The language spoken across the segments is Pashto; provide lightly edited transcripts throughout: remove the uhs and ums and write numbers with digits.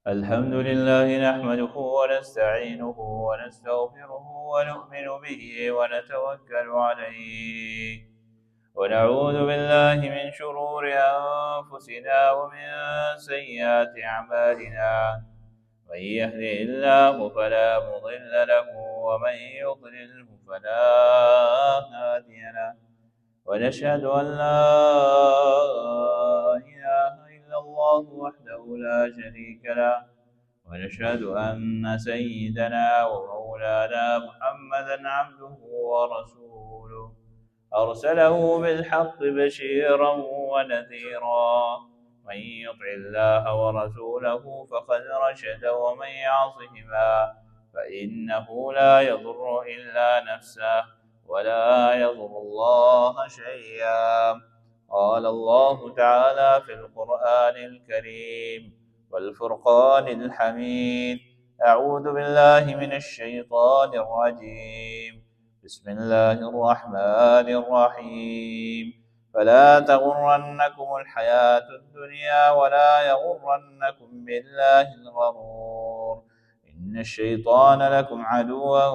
الحمد لله نحمده ونستعينه ونستغفره ونؤمن به ونتوكل عليه ونعوذ بالله من شرور أنفسنا ومن سيئات أعمالنا من يهده الله فلا مضل له ومن يضلله فلا هادي له ونشهد أن لا إله إلا الله وحده لا شريك له ونشهد أن سيدنا ومولانا محمدا عبده ورسوله أرسله بالحق بشيرا ونذيرا من يطع الله ورسوله فقد رشد ومن يعصهما فإنه لا يضر إلا نفسه ولا يضر الله شيئا. قال الله تعالى في القرآن الكريم والفرقان الحميد: أعوذ بالله من الشيطان الرجيم، بسم الله الرحمن الرحيم. فلا تغرنكم الحياة الدنيا ولا يغرنكم بالله الغرور، إن الشيطان لكم عدوا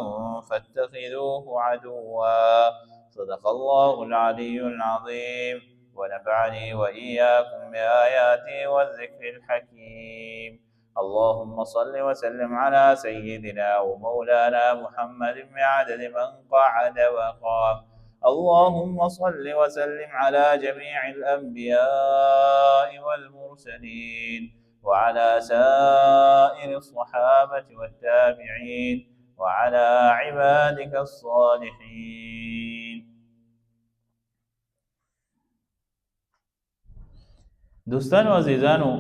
فاتخذوه عدوا. صدق الله العلي العظيم، ونفعني وإياكم بآياته والذكر الحكيم. اللهم صل وسلم على سيدنا ومولانا محمد بعدد من قعد وقام. اللهم صل وسلم على جميع الأنبياء والمرسلين وعلى سائر الصحابة والتابعين وعلى عبادك الصالحين. دوستانو عزیزانو،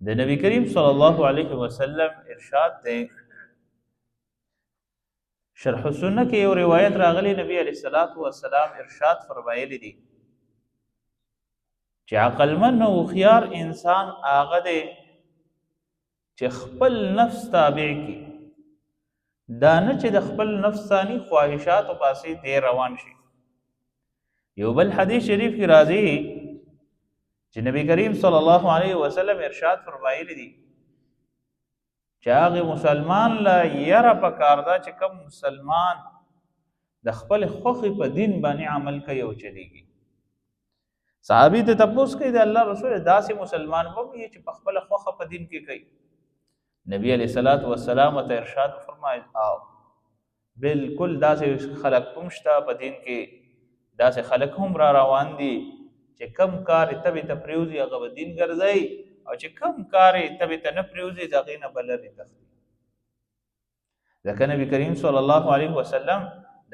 د نبی کریم صلی الله علیه وسلم ارشاد دی. شرح السنه کې یو روایت راغلی، نبی علیہ الصلوۃ والسلام ارشاد فرمایلی دی چې عقلمن او خيار انسان هغه دی چې خپل نفس تابع کی، دا نه چې د خپل نفسانی خواهشات او پاسې دی روان شي. یو بل حدیث شریف کې راځي چې نبی کریم صلی الله علیه وسلم ارشاد فرمایلی دی چې هغه مسلمان لا یره پکار دا چې کوم مسلمان د خپل خوخي په دین باندې عمل کوي او چلیږي. صحابي ته تپوس کوي د الله رسول داسې مسلمان وو چې په خپل خوخه په دین کې کوي. نبی علیہ الصلوۃ والسلام ته ارشاد فرمایي او بالکل داسې خلق هم شته په دین کې، داسې خلق هم را روان دي چې کم کار تبه ته پریوزي هغه به دین ګرځي، او چې کم کار تبه ته نه پریوزي دغه نه بلري تختی. ځکه نبی کریم صلی الله علیه وسلم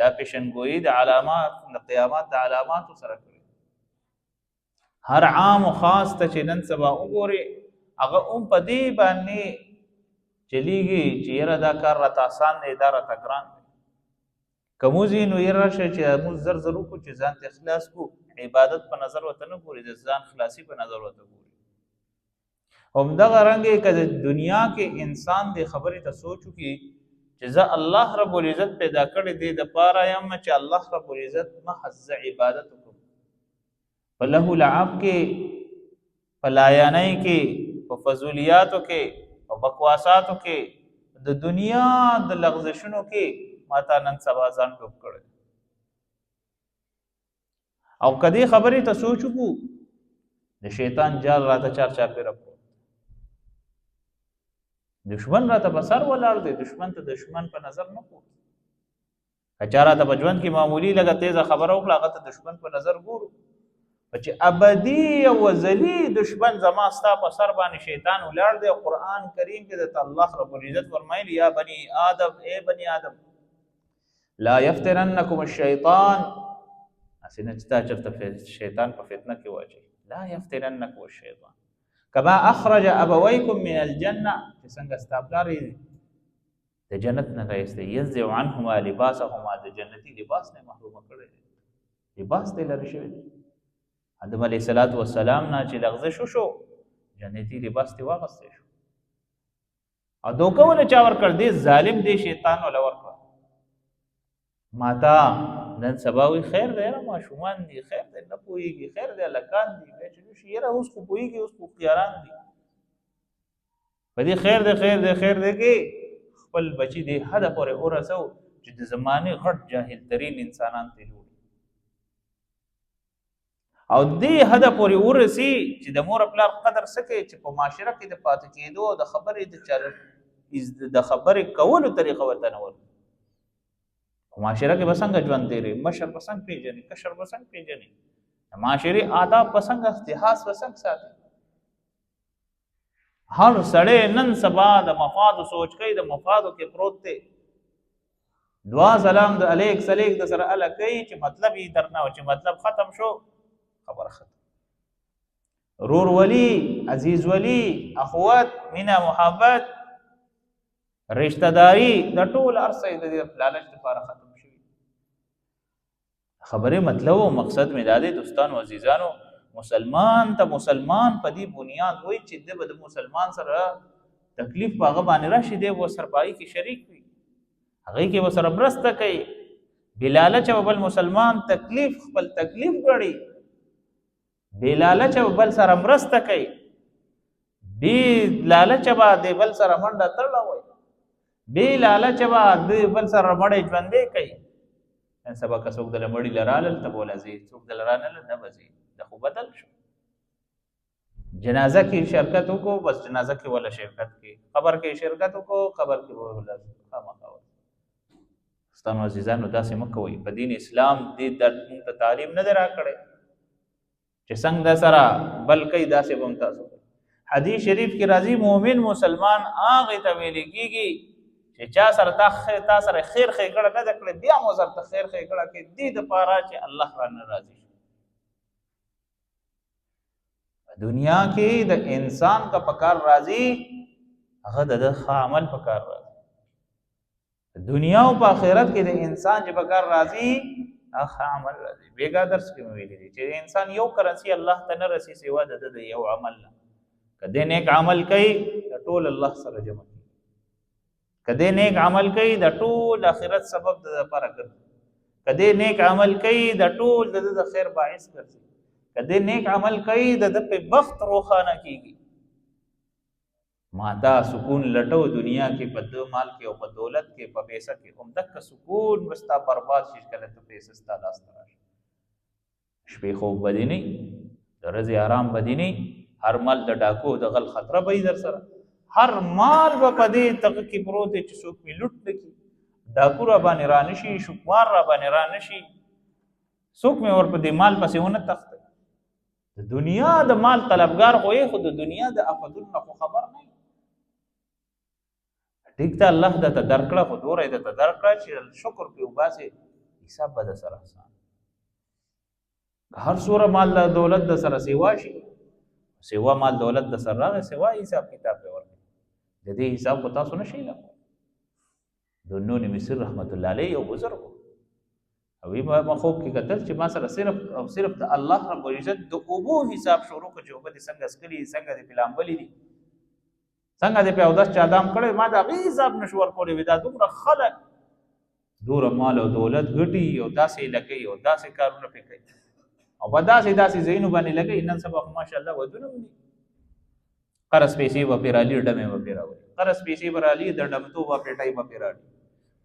دا پیشنګوئی د علامات د قیامت د علامات سره کوي. هر عام او خاص ته چې نن سبا وګوري هغه په دې باندې چلیږي چې یره دا کار راته آسان دی، دا راته ګران دی. کموزي نو یې راشه چې موږ زر زرو کو چې ځان ته اخلاص کو، عبادت په نظر وته نه ګوري، د ځان خلاصي په نظر وته ګوري. همدغه رنګ که د دنیا کې انسان د خبرې ته سوچو کې چې زه الله رب العزت پیدا کړی دی د پاره یم چې الله رب العزت محض عبادت وکړم، په له لعب کې، په لایانۍ کې، په فضولیاتو کې، په بکواساتو کې، د دنیا د لغزشونو کې ماته نن سبا ځان ډوب کړی. او کدی خبرې ته سوچ وکړو د شیطان جال راته چار چاپیره پروت، دشمن راته په سر ولاړ دی، دشمن ته دشمن په نظر نه ګورو. که چا راته په ژوند کې معمولي لږه تیزه خبره وکړه هغه ته دشمن په نظر ګورو، چې ابدي او ازلي دشمن زما ستا په سر باندې شیطان ولاړ دی. قرآن کریم کې د الله رب العزت فرمایلی یا بني آدم، اے بني آدم لا یفتننکم الشیطان، اسینه چې تا چرته شیطان په فتنه کې واچي، لا یفتننکم الشیطان کما اخرج ابویکم من الجنه، چې څنګه ستا پلار د جنت نه راایستی، ينزع عنهما لباسهما، د جنتی لباس نه محروم کړی، لباس ته لری شوی. آدم علیه السلام نه چې لغزش شو جنتی لباس ته واغسته شو، او دوکه ول چا ور کړ دی ظالم دی شیطان ول ور کړ. ماتا نن سباوی خیر دی را ماشومان دي، خیر دی نه پوهیږي، خیر دی لکان دي چې شي یره اوس خو پوهیږي، اوس خو خياران دي. په دې خیر دی خیر دی خیر دی کې خپل بچي دې حده پورې ورسو چې د زمانې غټ جاهل ترین انسانان ته جوړ او دې حده پورې ورسي چې د مور پلار قدر سکے چې په معاشره کې د پاتې کېدو د خبرې د خبرې کولو طریقه ورته نه ور په معاشره کې بسنګ ژوند دی مشر بسنګ پیژني کشر بسنګ پیژني معاشري آداب بسنګ اتحاد بسنګ ساتي هر سړی نن سبا د مفاد سوچ کوي د مفادو کې پروت دی دعا سلام د الیک سلیک د سره اله کوي چې مطلب یې درنه او چې مطلب ختم شو خبر ختم رور ولی عزیز ولی اخوت مینا محبت رشتہ داری د ټول ارسه د لالچ لپاره ختم شي خبره مطلب او مقصد مې دادې دوستانو عزیزانو مسلمان ته مسلمان په دې بنیاد وای چې د مسلمان سره تکلیف پاغه باندې راشي دی و سرپای کې شریک وي هغه کې و سره برسته کوي بلالچ بل مسلمان تکلیف خپل تکلیف غړي بلالچ بل سره مرسته کوي بلالچ با د بل سره منډه تړلا وای بلالچ با د بل سره مړې ژوندې کوي ان سبا که څوک د مړی لرال ته بولځي څوک د لرانل نه بځي د خو بدل شو جنازه کې شرکت وکړو بس جنازه کې ولا شرکت کې قبر کې شرکت وکړو قبر کې ولا خامخا ستاسو عزیزانو داسې مکوئ په دین اسلام دې د تعلیم نه درا کړي چې څنګه د سره بلکې داسې بم تاسو حدیث شریف کې راځي مؤمن مسلمان هغه ته ویل کېږي چې چا سره تا سره خیر خېګړه نه کړي بیا مو سره خیر خېګړه کې دې د پاره چې الله را ناراضي دنیا کې د انسان کا پکار راځي هغه د عمل پکار راځي دنیا او په آخرت کې د انسان چې پکار راځي هغه عمل راځي بیګا درس کې ویلي دي چې انسان یو کرنسي الله ته نه رسي سوا د یو عمل نه کله نیک عمل کوي ټول الله سره جمع کوي کله نیک عمل کوي د ټول آخرت سبب د لپاره کوي کله نیک عمل کوي د ټول د خیر باعث ګرځي کله نیک عمل کوي د په بخت روخانه کیږي ماده سکون لټو دنیا کې په مال کې او په دولت کې په پیسې کې هم تک سکون مستا برباد شي کله ته پیسې ستا لاس ته راشي شپې خوب بدی نه درځي آرام بدی نه هر مال د ډاکو د غل خطر به در سره هر مال به پدې تک کې پروت چې څوک می لوټ لکی ډاکو را باندې را نشي شکوار را باندې را نشي څوک می ور په دې مال پسې ونه تخت د دنیا د مال طلبگار خوې خو د دنیا د افدون خو خبر نه ټیک ته الله د تدرکړه خو دوره د تدرکړه چې شکر په وباسه حساب به سره آسان هر سوره مال د دولت د سره سیوا شي سیوا مال دولت د سره راغی سیوا حساب کتاب به ورکړي د دې حساب کو تاسو نشئ لا د نون مصر رحمت الله علیه یو بزرګ او ما خوب کې کتل چې ما سره صرف د الله رب العزت د اوبو حساب شروع کړو چې وبد څنګه اسکلی څنګه د پلانبلی دي څنګه د په اودس چا دام کړي ما دا غي حساب نشور کولې ودا دومره خلک دوره مال او دولت غټي او داسې لګي او داسې کارونه کوي او په داسې زینو باندې لګي نن سبا ماشاءالله ودونه دي قرض پیسې و پیرالي ډمه و پیراوي قرض پیسې برالي د ډمتو و پټای و پیراړي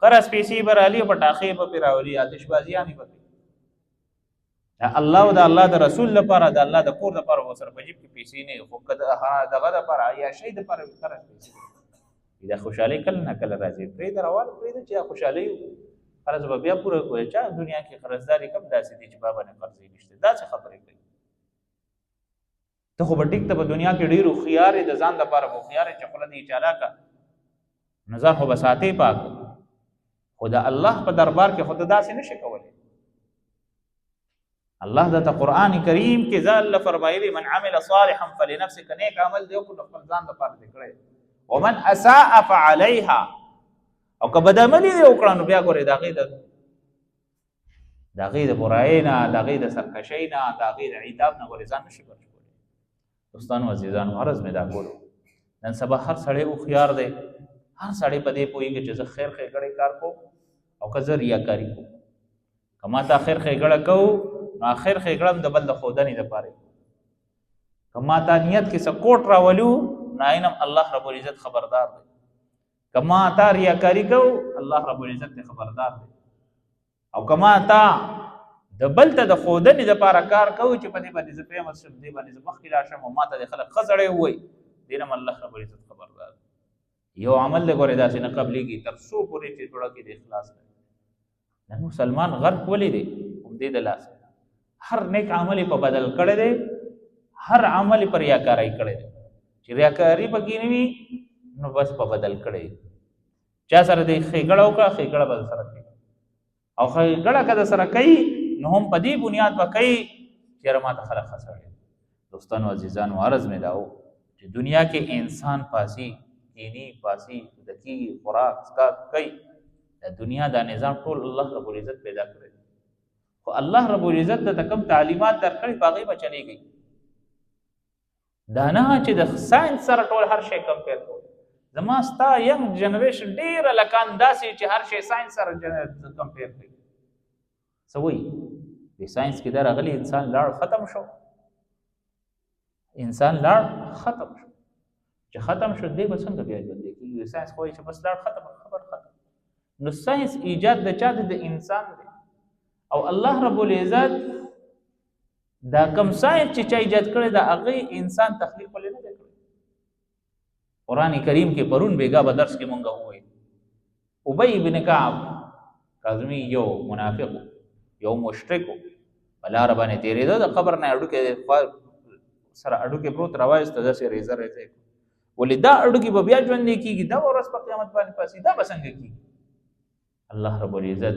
قرض پیسې برالي پټاخې و پیراولي آتشبازيانی و الله او د الله د رسول لپاره د الله د کور لپاره وسره په جیب کې پیسې نه خو کده دغه لپاره یا شی د لپاره قرض پیسې دا خوشحالي کله نه کله راځي پرې دروال پرې چې خوشحالي قرض به بیا پوره کوي چې دنیا کې قرضداري کم داسې دي چې بابا نه قرض نشته داسې خبرې کوي ته خو به ټیک ته په دنیا کې ډیرو خيار د ځان لپاره خو خيار چې خپل دي چالاکا نظر خو بساتې پاک خدا الله په دربار کې خود داسې نشي کولای الله د قرآن کریم کې ځل فرمایلی من عمل صالحا فلنفسه نیک عمل دی او خپل ځان لپاره کړی ومن اساء فعليها او که بد عمل دی وکړنو بیا ګوره داغه د براینا داغه د سرکشینا داغه د عتاب نه ګوره ځان نشي کولای دوستانو عزیزانو عرض مې دا کولو نن سبا هر سړی او خيار دی هر سړی په دې پوهیږي چې زه خیر خېګړې کار کوم او که زه ریاکاری کوم کما ته خیر خېګړه کوم اخر خېګړم د بل د خودنې لپاره کما ته نیت کې سکوټ راولو ناینم الله رب العزت خبردار دی. کما تا ریاکاری کو الله رب العزت خبردار دی. او کما تا د بل ته د خودنې دپاره کار کوي چې په دې باندې زه فیمس شم، دې باندې زه مخکې لاړ شم او ما ته د خلک ښه سړی ووایي، دې نه الله رب العزت خبردار دی. یو عمل دی ګورې داسې نه قبلېږي تر څو پورې چې زړه کې د اخلاص نه وي. نن مسلمان غرق ولې دی؟ همدې د لاسه هر نیک عمل یې په بدل کړی دی، هر عمل یې په ریاکارۍ کړی دی. چې ریاکاري پکې نه وي نو بس په بدل کړی. چا سره دی ښېګړه وکړه، ښېګړه به سره کوي، او ښېګړه که د سره کوي نو هم په دې بنیاد به کوي چې یاره ما ته خلک ښه سړی. دوستانو عزیزانو، عرض مې دا و چې دنیا کې انسان پاسي کینی پاسي دکیږي، خوراک څښاک کوي، د دنیا دا نظام ټول الله رب العزت پیدا کړی. خو الله رب العزت ته کوم تعلیمات درکړي په هغې به چلېږي. دا نه چې د ساینس سره ټول هر شی کمپیر کوي. زما ستا ینګ جنریشن ډېره لکان داسې چې هر شی ساینس سره کمپیر کوي. څه وایي؟ په ساینس کې دا راغلی انسان لاړ ختم شو، انسان لاړ ختم شو. چې ختم شو دی به څنګه بیا ژوندی کېږي؟ ساینس خو وایي چې بس لاړ ختم، خبر ختم. نو ساینس ایجاد د چا د انسان دی، او الله رب العزت دا کم ساینس چې چا ایجاد کړی دا هغې انسان تخلیق ولې نه دی کړی. قرآن کریم کې پرون بیګا به درس کې مونږ وویل ابی بن کعب کاظمي یو منافق یو مشرک په لاره باندې تېرېده، د قبر نه هډوکی سره هډوکی پروت راوایسته، داسې ریزه ریزه ولې دا هډوکي به بیا ژوندی کېږي، دا ورځ په قیامت باندې پاسي، دا به څنګه کېږي؟ الله رب العزت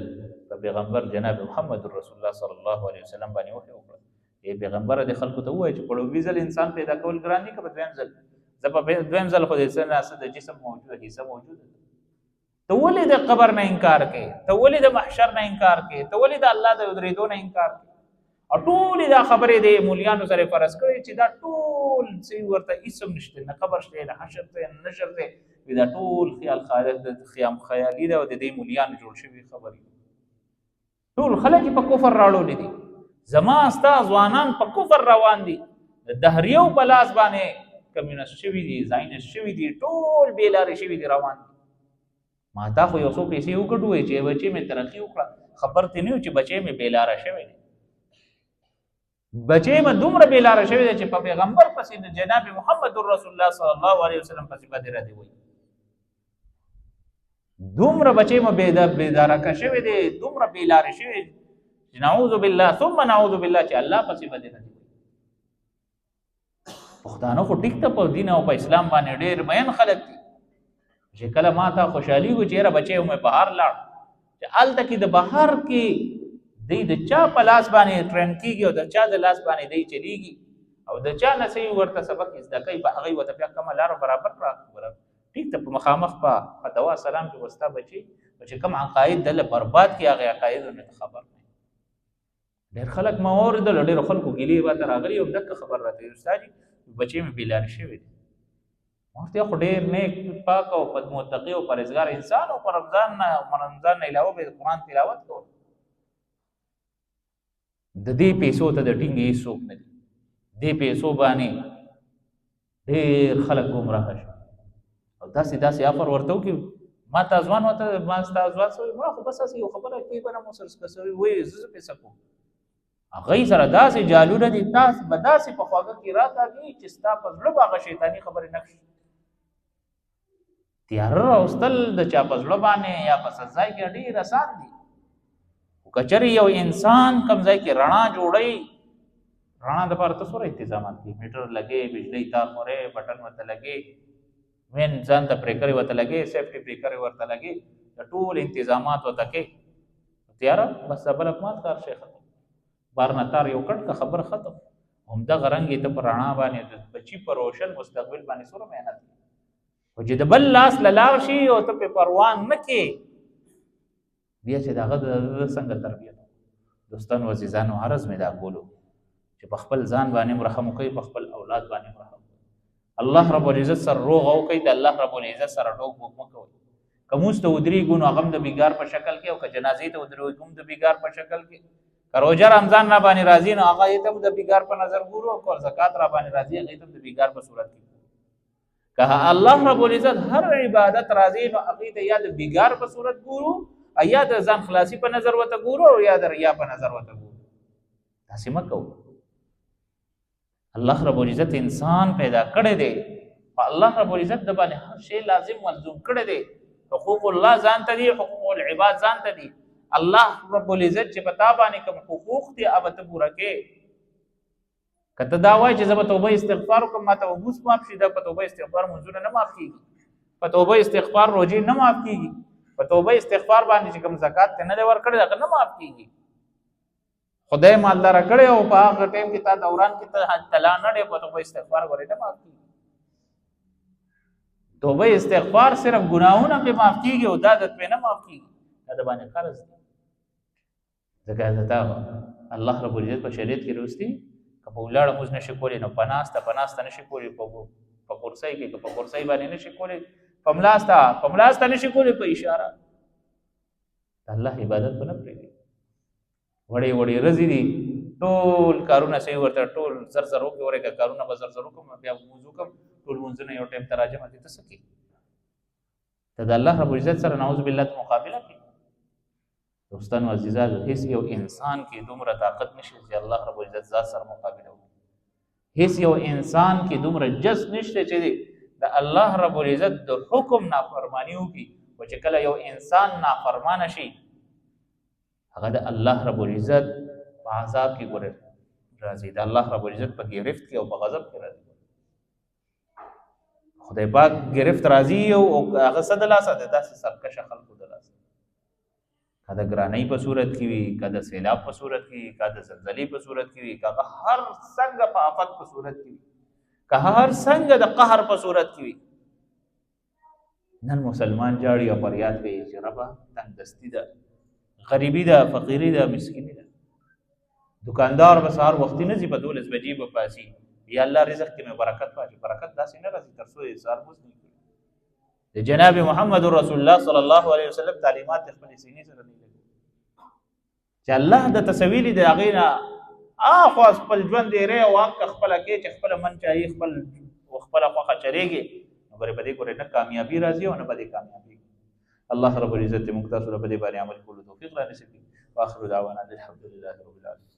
په پیغمبر جناب محمد رسول الله صلی الله علیه وسلم باندې وحی وکړه. ای پیغمبره د خلکو ته ووایه چې په لومړي ځل انسان پیدا کول ګران دي که په دویم ځل؟ زه په دویم ځل خو د څه د جسم موجوده حصه موجوده ده. ته ولې د قبر نه انکار کوې؟ ته ولې د محشر نه انکار کوې؟ ته ولې د الله د درېدو نه انکار کوې؟ او ټولې دا خبرې د مولیانو سره فرض کړې چې دا ټول څه ورته هېڅ هم نشته، نه قبر شته، نه حشر دی، نه نشر دی. دا ټول خیالي ده او د دې مولیانو جوړ شوي خبرې. ټول خلک یې په کفر راوړلي دي. زما ستا ځوانان په کفر روان دي، د دهریو په لاس باندې کمیونست شوي دي، زاینست شوي دي، ټول بې لارې شوي دي روان دي. ما تا خو یو څو پیسې وګټوې چې بچې مې ترقي وکړه، خبر ته نه و چې بچې مې بې لاره شوی دی. بچې مې دومره بې لاره شوی دی چې په پیغمبر پسې د جناب محمد رسول الله صلی الله علیه وسلم پسې باندې را دی وایي. دومره بچې مې بېداره شوی دی، دومره بې لارې شوی چې نعوذ بالله ثم نعوذ بالله چې الله پسې باندې را دی وایي. پښتانه خو ټیک ته په دین او په اسلام باندې ډېر مین خلک دي چې کله ما ته خوشحالي وي چې یاره بچی مې بهر لاړ، چې هلته کې د بهر کې دی د چا په لاس باندې ټرین کېږي او د چا د لاس باندې دی چلیږي او د چا نه څه ورته سبق زده کوي، په هغې ورته بیا کومه لاره برابر کړه. ټیک ته په مخامخ په دوا سلام کې وستا بچي چې کوم عقاید دله برباد کړي هغې عقایدو نه خبر نه. ډېر خلک ما واورېدل، ډېرو خلکو ګیلې راته راغلي او همدغه خبر راته وایي استاد جي بچې مې بېلارې شوی دی. ما ورته خو ډېر نیک پاک او متقي او پرهیزګار انسان او په رمضان نه علاوه به د قرآن تلاوت کول. د دې پیسو ته د ټینګې هېڅوک نه دي. دې پیسو باندې ډېر خلک ګمراه شي او داسې افر ورته وکړي. ما ته ځوان ورته ما ستا ځوان سوی ما خو بس هسې یو خبره کوي به نه مو سره سوی وایي زه پیسه کوم. هغوی سره داسې جالونه دي، تاسو به داسې په خواږه کې راکاږي چې ستا په زړه به هغه شیطاني خبرې نه کړي. تیاره راوستل د چا په زړه باندې یا په څه ځای کې ډېر اسان دي. خو که چېرې یو انسان کوم ځای کې رڼا جوړوي، رڼا دپاره ته څومره انتظامات دي، میټر لګې، بجلۍ تار خورې، بټن ورته لګې، مین ځان ته برېکرې ورته لګې، سیفټي برېکرې ورته لګې، د ټول انتظامات ورته کوې. تیاره بس د بل اپمات کار شی ختم، بار نه تار یو کټ که خبر ختم. همدغه رنګ یې ته په رڼا باندې د بچي په روشن مستقبل باندې څومره محنت کوي. خو چې د بل لاس له لاړ شي او ته پرې پروا نه کې بیا چې د هغه د څنګه تربیت. دوستانو عزیزانو عرض مې دا کولو چې په خپل ځان باندې هم رحم وکړئ، په خپل اولاد باندې هم رحم وکړئ. الله رب العزت سره روغ وکړئ، د الله رب العزت سره ټوک ووک مه کوئ. که مونځ ته ودرېږو نو هغه هم د بیګار په شکل کې، او که جنازې ته ودرېږو هم د بیګار په شکل کې. که روژه رمضان را باندې راځي نو هغه یې ته هم د بیګار په نظر ګورو، او که زکات را باندې راځي هغې ته هم د بیګار په صورت کې. که الله رب العزت هر عبادت راځي نو هغې ته یا د بیګار په صورت ګورو یا د ځان خلاصي په نظر ورته ګورو او یا د ریا په نظر ورته ګورو. داسې مه کوو. الله رب العزت انسان پیدا کړی دی، الله رب العزت د باندې هر شی لازم ملزوم کړی دی. حقوق الله ځان ته دي، حقوق العباد ځان ته دي. الله رب العزت چې په تا باندې کوم حقوق دي هغه ته پوره کړې. که ته دا وایې چې زه به توبه استغفار وکړم ما ته اوس معاف شي، دا په توبه استغفار منځونه نه معاف کېږي، په توبه استغفار روژې نه معاف کېږي، په توبه استغفار باندې چې کوم زکات ته نه دی ورکړی هغه نه معاف کېږي. خدای مالداره کړی او په هغه ټایم کې تا دوران کې ته طلا نه دی په توبه استغفار ورې نه معاف کېږي. توبه استغفار صرف ګناهونه پې معاف کېږي او دا د پې نه معاف کېږي، دا د باندې قرض دی. ځکه دا الله رب العزت په شریعت کې راوستي که په ولاړه موږ نشي کولی نو په ناسته نشي کولی، په کرسۍ کې که په کرسۍ باندې نشي کولی، په ملاسته نشي کولی، په اشاره. د الله عبادت به نه پرېږدي. وړې ورځې دي ټول کارونه صحیح ورته ټول زر وکړي ورې که کارونه به زر وکړم بیا لمونځ وکړم ټول لمونځونه یو ټایم ته راجمع دي ته څه کوي؟ ته د الله رب العزت سره نعوذ بالله مقابله کوي. دوستانو عزیزانو هیڅ یو انسان کې دومره طاقت نشي چې الله رب العزت ذات سره مقابله وکړي. هیڅ یو انسان کې دومره جس نشته چې د الله رب العزت د حکم نافرمانی وکړي. او چې کله یو انسان نافرمانه شي هغه د الله رب العزت په عذاب کې ګورې راځي، د الله رب العزت په گرفت کې او په غضب کې راځي. خدای پاک گرفت راځي او هغه څه د لاسه د داسې سرکشه خلکو د لاسه، که د ګرانۍ په صورت کې وي، که د سیلاب په صورت کې وي، که د زلزلې په صورت کې وي، که هر څنګه په آفت په صورت کې وي، که هر څنګه د قهر په صورت کې وي. نن مسلمان جاړي او فریاد کوي چې ربه تنګدستي ده، غریبي ده، فقیري ده، مسکیني ده. دکاندار به سهار وختي نه ځي، په 12 بجې به پاسي، یا الله رزق کې مې برکت واچي. برکت داسې نه راځي تر څو یې سهار مونځ نه کړي. د جناب محمد رسول الله صلی الله علیه وسلم تعلیمات خپل سینې سره نه لګي چې الله د تسویلی د هغې نه اخوا خپل ژوند یې ری او حق خپله کې چې خپله من چاهي خپله خوښه چلېږي نو ګورې په دې ګورې نه کامیابي راځي او نه به دې کامیابي. الله رب العزت موږ تاسو ته په دې باندې عمل کولو توفیق را نصیب کړي. واخر دعوانا الحمد لله رب العالمین.